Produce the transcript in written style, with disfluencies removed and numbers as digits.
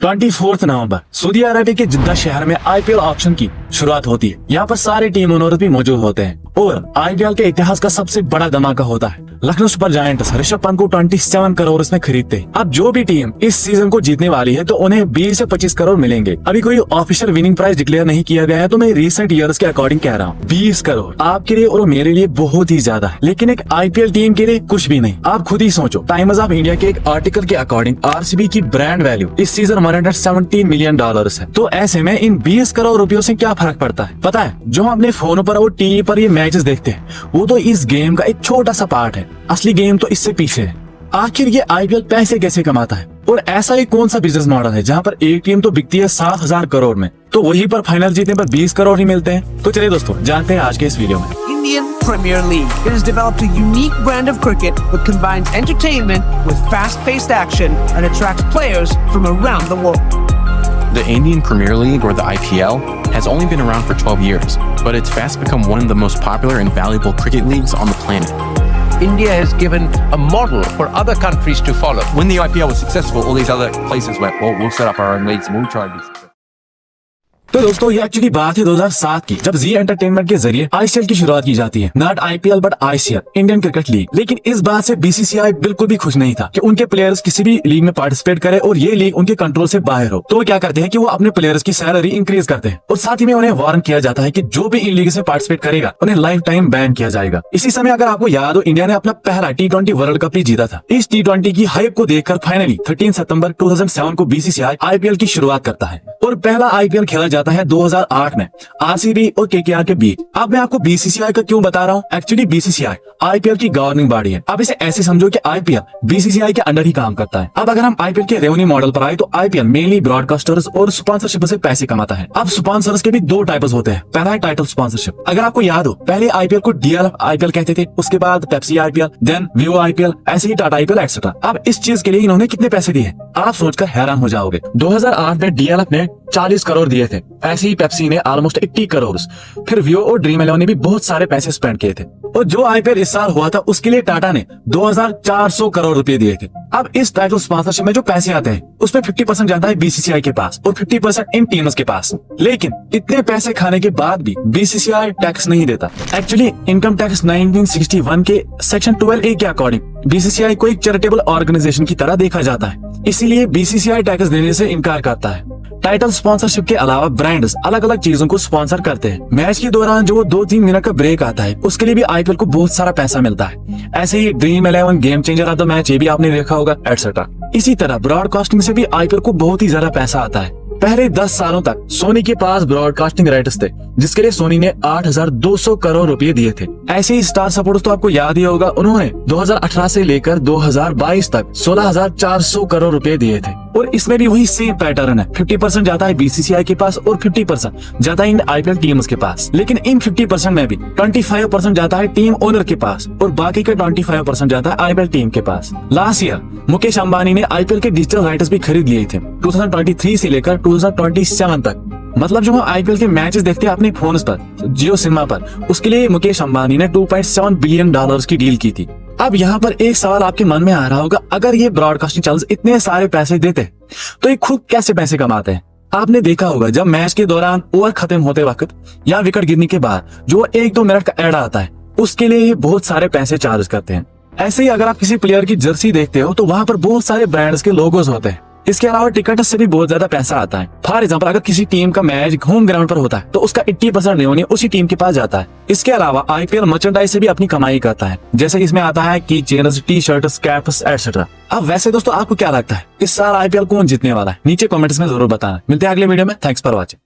24 नवंबर Saudi Arabia के जिद्दा शहर में आईपीएल ऑक्शन की शुरुआत होती है। यहाँ पर सारे टीम ओनर्स भी मौजूद होते हैं और आईपीएल के इतिहास का सबसे बड़ा धमाका होता है। लखनऊ सुपर जायंट्स ऋषभ पंत को 27 करोड़ में खरीदते हैं। अब जो भी टीम इस सीजन को जीतने वाली है तो उन्हें 20 से 25 करोड़ मिलेंगे। अभी कोई ऑफिशियल विनिंग प्राइस डिक्लेयर नहीं किया गया है, तो मैं रिसेंट ईयर्स के अकॉर्डिंग कह रहा हूँ 20 करोड़ आपके लिए और मेरे लिए बहुत ही ज्यादा है, लेकिन एक आईपीएल टीम के लिए कुछ भी नहीं। आप खुद ही सोचो, टाइम्स ऑफ इंडिया के एक आर्टिकल के अकॉर्डिंग आरसीबी की ब्रांड वैल्यू इस सीजन $117 मिलियन है। तो ऐसे में इन 20 करोड़ रुपयों से क्या फर्क पड़ता है पता है? जो हम अपने फोन पर और टीवी पर ये मैचेस देखते हैं वो तो इस गेम का एक छोटा सा पार्ट है, असली गेम तो इससे पीछे है। आखिर ये आईपीएल पैसे कैसे कमाता है और ऐसा ही कौन सा बिजनेस मॉडल है जहाँ पर एक टीम तो बिकती है 7,000 करोड़ में, तो वहीं पर फाइनल जीतने पर 20 करोड़ ही मिलते हैं। तो चलिए दोस्तों जानते हैं आज के इस वीडियो में। Indian Premier League. It has developed a unique brand of cricket that combines entertainment with fast-paced action and attracts players from around the world. The Indian Premier League, or the IPL, has only been around for 12 years, but it's fast become one of the most popular and valuable cricket leagues on the planet. India has given a model for other countries to follow. When the IPL was successful, all these other places went, well, we'll set up our own leagues and we'll try and be successful. तो दोस्तों ये actually बात है 2007 की, जब जी entertainment के जरिए ICL की शुरुआत की जाती है। Not IPL but ICL, Indian cricket league. लेकिन इस बात से बीसीसीआई बिल्कुल भी खुश नहीं था कि उनके प्लेयर्स किसी भी लीग में पार्टिसिपेट करे और ये लीग उनके कंट्रोल से बाहर हो। तो वो क्या करते हैं कि वो अपने प्लेयर्स की सैलरी इंक्रीज करते हैं और साथ ही में उन्हें वार्न किया जाता है कि जो भी इन लीग में पार्टिसिपेट करेगा उन्हें लाइफ टाइम बैन किया जाएगा। इसी समय अगर आपको याद हो, इंडिया ने अपना पहला T20 वर्ल्ड कप भी जीता था। इस T20 की हाइप को देखकर फाइनली 13 सितंबर 2007 को बीसीसीआई आईपीएल की शुरुआत करता है और पहला आईपीएल खेला जाता है 2008 में आरसीबी और केकेआर के बीच। अब मैं आपको बीसीसीआई का क्यों बता रहा हूँ? एक्चुअली बीसीसीआई आईपीएल की गवर्निंग बॉडी है। अब इसे ऐसे समझो कि आईपीएल बीसीसीआई के अंडर ही काम करता है। अब अगर हम आईपीएल के रेवेन्यू मॉडल पर आए तो आईपीएल मेनली ब्रॉडकास्टर्स और स्पॉन्सरशिप से पैसे कमाता है। अब स्पॉन्सर्स के भी दो टाइप्स होते हैं। पहला है टाइटल स्पॉन्सरशिप। अगर आपको याद हो, पहले आईपीएल को डीएलएफ आईपीएल कहते थे, उसके बाद Pepsi IPL, then Vivo IPL, ऐसे ही टाटा आईपीएल एक्सेट्रा। अब इस चीज के लिए इन्होंने कितने पैसे दिए आप सोचकर हैरान हो जाओगे। 2008 में डीएलएफ ने 40 करोड़ दिए थे, ऐसे ही पेप्सी ने ऑलमोस्ट 80 करोड़, फिर विवो और ड्रीम 11 ने भी बहुत सारे पैसे स्पेंड किए थे। और जो आईपीएल इस साल हुआ था उसके लिए टाटा ने 2400 करोड़ रुपए दिए थे। अब इस टाइटल स्पॉन्सरशिप में जो पैसे आते हैं उसमें 50% जाता है बीसीसीआई के पास और 50% इन टीम्स के पास। लेकिन इतने पैसे खाने के बाद भी बीसीसीआई टैक्स नहीं देता। एक्चुअली इनकम टैक्स 1961 के सेक्शन 12A के अकॉर्डिंग बीसीसीआई को एक चैरिटेबल ऑर्गेनाइजेशन की तरह देखा जाता है, इसीलिए बीसीसीआई टैक्स देने से इनकार करता है। टाइटल स्पॉन्सरशिप के अलावा ब्रांड्स अलग अलग चीजों को स्पॉन्सर करते हैं। मैच के दौरान जो 2-3 मिनट का ब्रेक आता है उसके लिए भी आईपीएल को बहुत सारा पैसा मिलता है। ऐसे ही dream 11 game changer of the match, ये भी आपने देखा होगा, एटसेट्रा। इसी तरह ब्रॉडकास्टिंग से भी आईपीएल को बहुत ही ज्यादा पैसा आता है। पहले 10 सालों तक सोनी के पास ब्रॉडकास्टिंग राइट्स थे, जिसके लिए सोनी ने 8,200 करोड़ रुपए दिए थे। ऐसे ही स्टार सपोर्ट्स तो आपको याद ही होगा, उन्होंने 2018 से लेकर 2022 तक 16,400 करोड़ रुपए दिए थे। और इसमें भी वही सेम पैटर्न है, 50% जाता है बीसीसीआई के पास और 50% जाता है इन आईपीएल टीम्स के पास। लेकिन इन 50% में भी 25% जाता है टीम ओनर के पास और बाकी का 25% जाता है आईपीएल टीम के पास। लास्ट ईयर मुकेश अंबानी ने आईपीएल के डिजिटल राइट्स भी खरीद लिए थे 2023 से लेकर 2027 तक। मतलब जो हम आईपीएल के मैचेस देखते हैं अपने फोन पर, जियो सिनेमा पर, उसके लिए मुकेश अंबानी ने $2.7 बिलियन की डील की थी। अब यहाँ पर एक सवाल आपके मन में आ रहा होगा, अगर ये ब्रॉडकास्टिंग चैनल्स इतने सारे पैसे देते तो ये खुद कैसे पैसे कमाते हैं? आपने देखा होगा जब मैच के दौरान ओवर खत्म होते वक्त या विकेट गिरने के बाद जो 1-2 मिनट का एड आता है उसके लिए ये बहुत सारे पैसे चार्ज करते हैं। ऐसे ही अगर आप किसी प्लेयर की जर्सी देखते हो तो वहां पर बहुत सारे ब्रांड्स के लोगोस होते हैं। इसके अलावा टिकट से भी बहुत ज्यादा पैसा आता है। फॉर एग्जाम्पल, अगर किसी टीम का मैच होम ग्राउंड पर होता है तो उसका 80% रेवेन्यू उसी टीम के पास जाता है। इसके अलावा आईपीएल मर्चेंडाइज से भी अपनी कमाई करता है, जैसे इसमें आता है की chains, T shirts, caps etcetera. अब वैसे दोस्तों आपको क्या लगता है इस साल आईपीएल कौन जीतने वाला है? नीचे कमेंट्स में जरूर बताना। मिलते हैं अगले वीडियो में। Thanks for watching.